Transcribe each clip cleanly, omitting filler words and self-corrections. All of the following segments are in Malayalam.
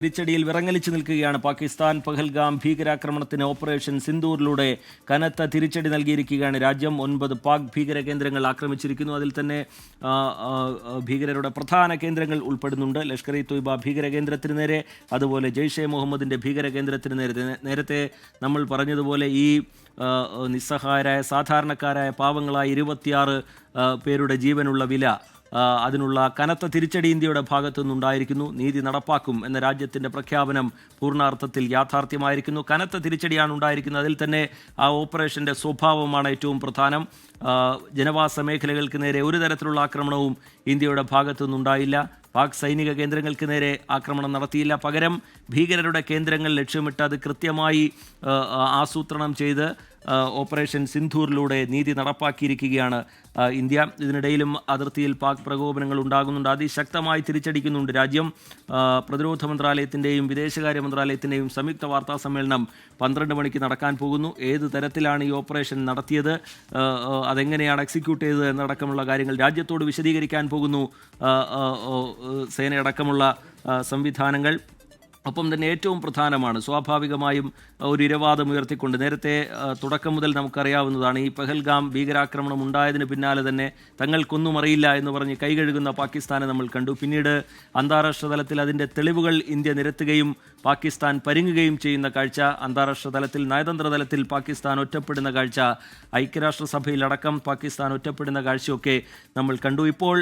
തിരിച്ചടിയിൽ വിറങ്ങലിച്ചു നിൽക്കുകയാണ് പാകിസ്ഥാൻ. പഹൽഗാം ഭീകരാക്രമണത്തിന് ഓപ്പറേഷൻ സിന്ദൂറിലൂടെ കനത്ത തിരിച്ചടി നൽകിയിരിക്കുകയാണ് രാജ്യം. 9 പാക് ഭീകര കേന്ദ്രങ്ങൾ ആക്രമിച്ചിരിക്കുന്നു. അതിൽ തന്നെ ഭീകരരുടെ പ്രധാന കേന്ദ്രങ്ങൾ ഉൾപ്പെടുന്നുണ്ട്. ലഷ്കർ ഇ തൊയ്ബ ഭീകര കേന്ദ്രത്തിന് നേരെ, അതുപോലെ ജെയ്ഷെ മുഹമ്മദിൻ്റെ ഭീകര കേന്ദ്രത്തിന് നേരെ. നേരത്തെ നമ്മൾ പറഞ്ഞതുപോലെ ഈ നിസ്സഹായരായ സാധാരണക്കാരായ പാവങ്ങളായ 26 പേരുടെ ജീവനുള്ള വില, അതിനുള്ള കനത്ത തിരിച്ചടി ഇന്ത്യയുടെ ഭാഗത്തു നിന്നുണ്ടായിരിക്കുന്നു. നീതി നടപ്പാക്കും എന്ന രാജ്യത്തിൻ്റെ പ്രഖ്യാപനം പൂർണ്ണാർത്ഥത്തിൽ യാഥാർത്ഥ്യമായിരിക്കുന്നു. കനത്ത തിരിച്ചടിയാണ് ഉണ്ടായിരിക്കുന്നത്. അതിൽ തന്നെ ആ ഓപ്പറേഷൻ്റെ സ്വഭാവമാണ് ഏറ്റവും പ്രധാനം. ജനവാസ മേഖലകൾക്ക് നേരെ ഒരു തരത്തിലുള്ള ആക്രമണവും ഇന്ത്യയുടെ ഭാഗത്തു നിന്നുണ്ടായില്ല. പാക് സൈനിക കേന്ദ്രങ്ങൾക്ക് നേരെ ആക്രമണം നടത്തിയില്ല. പകരം ഭീകരരുടെ കേന്ദ്രങ്ങൾ ലക്ഷ്യമിട്ട് അത് കൃത്യമായി ആസൂത്രണം ചെയ്ത് ഓപ്പറേഷൻ സിന്ധൂറിലൂടെ നീതി നടപ്പാക്കിയിരിക്കുകയാണ് ഇന്ത്യ. ഇതിനിടയിലും അതിർത്തിയിൽ പാക് പ്രകോപനങ്ങൾ ഉണ്ടാകുന്നുണ്ട്. അതിശക്തമായി തിരിച്ചടിക്കുന്നുണ്ട് രാജ്യം. പ്രതിരോധ മന്ത്രാലയത്തിൻ്റെയും വിദേശകാര്യ മന്ത്രാലയത്തിൻ്റെയും സംയുക്ത വാർത്താ സമ്മേളനം 12 മണിക്ക് നടക്കാൻ പോകുന്നു. ഏത് തരത്തിലാണ് ഈ ഓപ്പറേഷൻ നടത്തിയത്, അതെങ്ങനെയാണ് എക്സിക്യൂട്ട് ചെയ്തത് എന്നടക്കമുള്ള കാര്യങ്ങൾ രാജ്യത്തോട് വിശദീകരിക്കാൻ പോകുന്നു സേനയടക്കമുള്ള സംവിധാനങ്ങൾ. ഒപ്പം തന്നെ ഏറ്റവും പ്രധാനമാണ് സ്വാഭാവികമായും ഒരു ഇരവാദം ഉയർത്തിക്കൊണ്ട് നേരത്തെ തുടക്കം മുതൽ നമുക്കറിയാവുന്നതാണ്, ഈ പഹൽഗാം ഭീകരാക്രമണം ഉണ്ടായതിന് പിന്നാലെ തന്നെ തങ്ങൾക്കൊന്നും അറിയില്ല എന്ന് പറഞ്ഞ് കൈകഴുകുന്ന പാകിസ്ഥാനെ നമ്മൾ കണ്ടു. പിന്നീട് അന്താരാഷ്ട്ര തലത്തിൽ അതിൻ്റെ തെളിവുകൾ ഇന്ത്യ നിരത്തുകയും പാകിസ്ഥാൻ പരുങ്ങുകയും ചെയ്യുന്ന കാഴ്ച, അന്താരാഷ്ട്ര തലത്തിൽ നയതന്ത്ര തലത്തിൽ പാകിസ്ഥാൻ ഒറ്റപ്പെടുന്ന കാഴ്ച, ഐക്യരാഷ്ട്രസഭയിലടക്കം പാകിസ്ഥാൻ ഒറ്റപ്പെടുന്ന കാഴ്ചയൊക്കെ നമ്മൾ കണ്ടു. ഇപ്പോൾ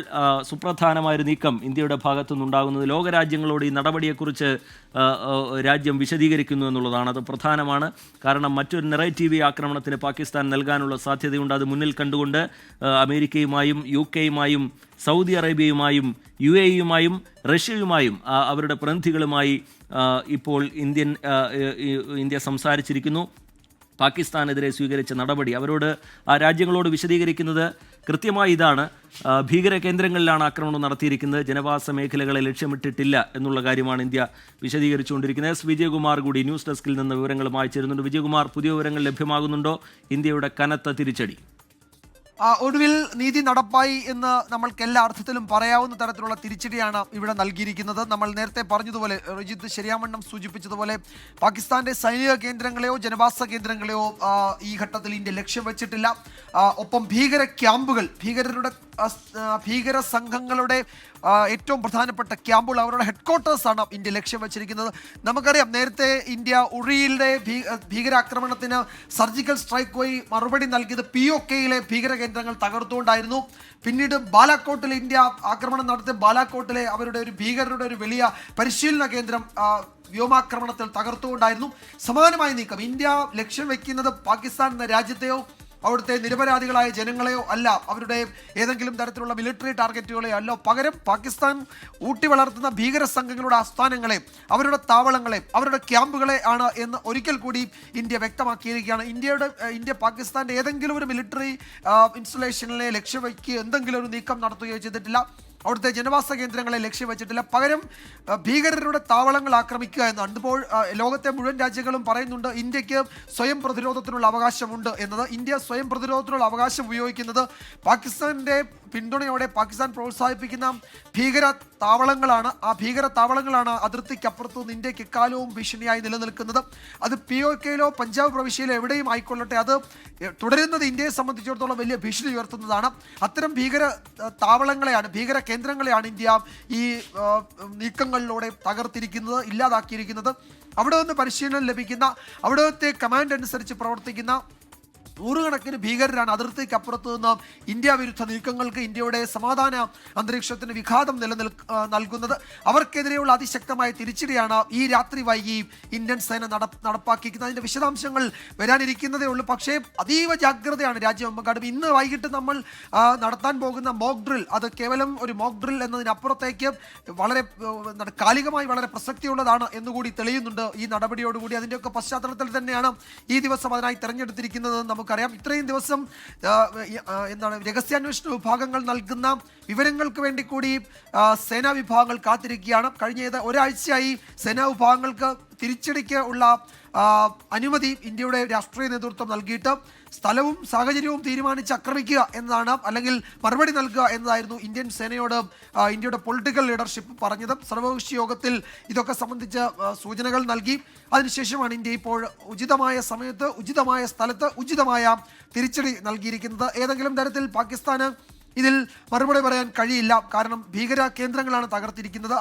സുപ്രധാനമായൊരു നീക്കം ഇന്ത്യയുടെ ഭാഗത്തുനിന്നുണ്ടാകുന്നത് ലോകരാജ്യങ്ങളോട് ഈ നടപടിയെക്കുറിച്ച് രാജ്യം വിശദീകരിക്കുന്നു എന്നുള്ളതാണ്. അത് പ്രധാനമാണ്. കാരണം മറ്റൊരു നെറേറ്റീവ് ആക്രമണത്തിന് പാകിസ്ഥാൻ നൽകാനുള്ള സാധ്യതയുണ്ട്. അത് മുന്നിൽ കണ്ടുകൊണ്ട് അമേരിക്കയുമായും UK-യുമായും സൗദി അറേബ്യയുമായും UAE-യുമായും റഷ്യയുമായും അവരുടെ പ്രതിനിധികളുമായി ഇപ്പോൾ ഇന്ത്യ സംസാരിച്ചിരിക്കുന്നു. പാകിസ്ഥാനെതിരെ സ്വീകരിച്ച നടപടി അവരോട്, ആ രാജ്യങ്ങളോട് വിശദീകരിക്കുന്നത് കൃത്യമായി ഇതാണ്: ഭീകര കേന്ദ്രങ്ങളിലാണ് ആക്രമണം നടത്തിയിരിക്കുന്നത്, ജനവാസ മേഖലകളെ ലക്ഷ്യമിട്ടിട്ടില്ല എന്നുള്ള കാര്യമാണ് ഇന്ത്യ വിശദീകരിച്ചുകൊണ്ടിരിക്കുന്നത്. വിജയകുമാർ കൂടി ന്യൂസ് ഡെസ്കിൽ നിന്ന് വിവരങ്ങളുമായി ചേരുന്നുണ്ട്. വിജയകുമാർ, പുതിയ വിവരങ്ങൾ ലഭ്യമാകുന്നുണ്ടോ ഇന്ത്യയുടെ കനത്ത തിരിച്ചടി? ഒടുവിൽ നീതി നടപ്പായി എന്ന് നമ്മൾക്ക് എല്ലാ അർത്ഥത്തിലും പറയാവുന്ന തരത്തിലുള്ള തിരിച്ചടിയാണ് ഇവിടെ നൽകിയിരിക്കുന്നത്. നമ്മൾ നേരത്തെ പറഞ്ഞതുപോലെ, രജിത്ത് ശരിയാവണ്ണം സൂചിപ്പിച്ചതുപോലെ, പാകിസ്ഥാന്റെ സൈനിക കേന്ദ്രങ്ങളെയോ ജനവാസ കേന്ദ്രങ്ങളെയോ ഈ ഘട്ടത്തിൽ ഇന്ത്യ ലക്ഷ്യം വെച്ചിട്ടില്ല. ഒപ്പം ഭീകര ക്യാമ്പുകൾ, ഭീകര സംഘങ്ങളുടെ ഏറ്റവും പ്രധാനപ്പെട്ട ക്യാമ്പുകൾ, അവരുടെ ഹെഡ്ക്വാർട്ടേഴ്സാണ് ഇന്ത്യ ലക്ഷ്യം വെച്ചിരിക്കുന്നത്. നമുക്കറിയാം, നേരത്തെ ഇന്ത്യ ഉറിയിലെ ഭീകരാക്രമണത്തിന് സർജിക്കൽ സ്ട്രൈക്ക് വഴി മറുപടി നൽകിയത് POK-യിലെ ഭീകര കേന്ദ്രങ്ങൾ തകർത്തുകൊണ്ടായിരുന്നു. പിന്നീട് ബാലാക്കോട്ടിൽ ഇന്ത്യ ആക്രമണം നടത്തിയ ബാലാക്കോട്ടിലെ അവരുടെ ഒരു ഭീകരരുടെ ഒരു വലിയ പരിശീലന കേന്ദ്രം വ്യോമാക്രമണത്തിൽ തകർത്തുകൊണ്ടായിരുന്നു. സമാനമായ നീക്കം ഇന്ത്യ ലക്ഷ്യം വെക്കുന്നത് പാകിസ്ഥാൻ എന്ന രാജ്യത്തെയോ അവിടുത്തെ നിരപരാധികളായ ജനങ്ങളെയോ അല്ല, അവരുടെ ഏതെങ്കിലും തരത്തിലുള്ള മിലിറ്ററി ടാർഗറ്റുകളെയോ അല്ല. പകരം പാകിസ്ഥാൻ ഊട്ടി വളർത്തുന്ന ഭീകര സംഘങ്ങളുടെ ആസ്ഥാനങ്ങളെ, അവരുടെ താവളങ്ങളെ, അവരുടെ ക്യാമ്പുകളെ ആണ് എന്ന് ഒരിക്കൽ കൂടി ഇന്ത്യ വ്യക്തമാക്കിയിരിക്കുകയാണ്. ഇന്ത്യ പാകിസ്ഥാന്റെ ഏതെങ്കിലും ഒരു മിലിറ്ററി ഇൻസ്റ്റലേഷനിലെ ലക്ഷ്യം വയ്ക്കുക, എന്തെങ്കിലും ഒരു നീക്കം നടത്തുകയോ ചെയ്തിട്ടില്ല. അവിടുത്തെ ജനവാസ കേന്ദ്രങ്ങളെ ലക്ഷ്യം വെച്ചിട്ടില്ല. പകരം ഭീകരരുടെ താവളങ്ങൾ ആക്രമിക്കുക എന്നാണ്. ഇപ്പോൾ ലോകത്തെ മുഴുവൻ രാജ്യങ്ങളും പറയുന്നുണ്ട് ഇന്ത്യക്ക് സ്വയം പ്രതിരോധത്തിനുള്ള അവകാശമുണ്ട് എന്നത്. ഇന്ത്യ സ്വയം പ്രതിരോധത്തിനുള്ള അവകാശം ഉപയോഗിക്കുന്നത് പാകിസ്ഥാന്റെ പിന്തുണയോടെ പാകിസ്ഥാൻ പ്രോത്സാഹിപ്പിക്കുന്ന ഭീകര താവളങ്ങളാണ് അതിർത്തിക്കപ്പുറത്തു നിന്ന് ഇന്ത്യക്ക് എക്കാലവും ഭീഷണിയായി നിലനിൽക്കുന്നത്. അത് POK-യിലോ പഞ്ചാബ് പ്രവിശ്യയിലോ എവിടെയും ആയിക്കൊള്ളട്ടെ, അത് തുടരുന്നത് ഇന്ത്യയെ സംബന്ധിച്ചിടത്തോളം വലിയ ഭീഷണി ഉയർത്തുന്നതാണ്. അത്തരം ഭീകര കേന്ദ്രങ്ങളെയാണ് ഇന്ത്യ ഈ നീക്കങ്ങളിലൂടെ തകർത്തിരിക്കുന്നത്, ഇല്ലാതാക്കിയിരിക്കുന്നത്. അവിടെ നിന്ന് പരിശീലനം ലഭിക്കുന്ന, അവിടുത്തെ കമാൻഡ് അനുസരിച്ച് പ്രവർത്തിക്കുന്ന നൂറുകണക്കിന് ഭീകരരാണ് അതിർത്തിക്കപ്പുറത്ത് നിന്ന് ഇന്ത്യ വിരുദ്ധ നീക്കങ്ങൾക്ക്, ഇന്ത്യയുടെ സമാധാന അന്തരീക്ഷത്തിന് വിഘാതം നൽകുന്നത്. അവർക്കെതിരെയുള്ള അതിശക്തമായ തിരിച്ചടിയാണ് ഈ രാത്രി വൈകി ഇന്ത്യൻ സേന നടപ്പാക്കിയിരിക്കുന്നത്. അതിൻ്റെ വിശദാംശങ്ങൾ വരാനിരിക്കുന്നതേ ഉള്ളൂ. പക്ഷേ അതീവ ജാഗ്രതയാണ് രാജ്യമെമ്പാടും. ഇന്ന് വൈകിട്ട് നമ്മൾ നടത്താൻ പോകുന്ന മോക്ക് ഡ്രിൽ, അത് കേവലം ഒരു മോക്ക് ഡ്രിൽ എന്നതിനപ്പുറത്തേക്ക് വളരെ കാലികമായി വളരെ പ്രസക്തിയുള്ളതാണ് എന്നുകൂടി തെളിയുന്നുണ്ട് ഈ നടപടിയോടുകൂടി. അതിൻ്റെയൊക്കെ പശ്ചാത്തലത്തിൽ തന്നെയാണ് ഈ ദിവസം അതിനായി തെരഞ്ഞെടുത്തിരിക്കുന്നത്. നമുക്കറിയാം, ഇത്രയും ദിവസം രഹസ്യാന്വേഷണ വിഭാഗങ്ങൾ നൽകുന്ന വിവരങ്ങൾക്ക് വേണ്ടി കൂടി സേനാ വിഭാഗങ്ങൾ കാത്തിരിക്കുകയാണ്. കഴിഞ്ഞ ഒരാഴ്ചയായി സേനാ വിഭാഗങ്ങൾക്ക് തിരിച്ചടിക്ക് ഉള്ള അനുമതി ഇന്ത്യയുടെ രാഷ്ട്രീയ നേതൃത്വം നൽകിയിട്ട് സ്ഥലവും സാഹചര്യവും തീരുമാനിച്ച് ആക്രമിക്കുക എന്നതാണ്, അല്ലെങ്കിൽ മറുപടി നൽകുക എന്നതായിരുന്നു ഇന്ത്യൻ സേനയോട് ഇന്ത്യയുടെ പൊളിറ്റിക്കൽ ലീഡർഷിപ്പ് പറഞ്ഞത്. സർവകക്ഷി യോഗത്തിൽ ഇതൊക്കെ സംബന്ധിച്ച് സൂചനകൾ നൽകി. അതിനുശേഷമാണ് ഇന്ത്യ ഇപ്പോൾ ഉചിതമായ സമയത്ത് ഉചിതമായ സ്ഥലത്ത് ഉചിതമായ തിരിച്ചടി നൽകിയിരിക്കുന്നത്. ഏതെങ്കിലും തരത്തിൽ പാകിസ്ഥാന് ഇതിൽ മറുപടി പറയാൻ കഴിയില്ല. കാരണം ഭീകര കേന്ദ്രങ്ങളാണ് തകർത്തിരിക്കുന്നത്.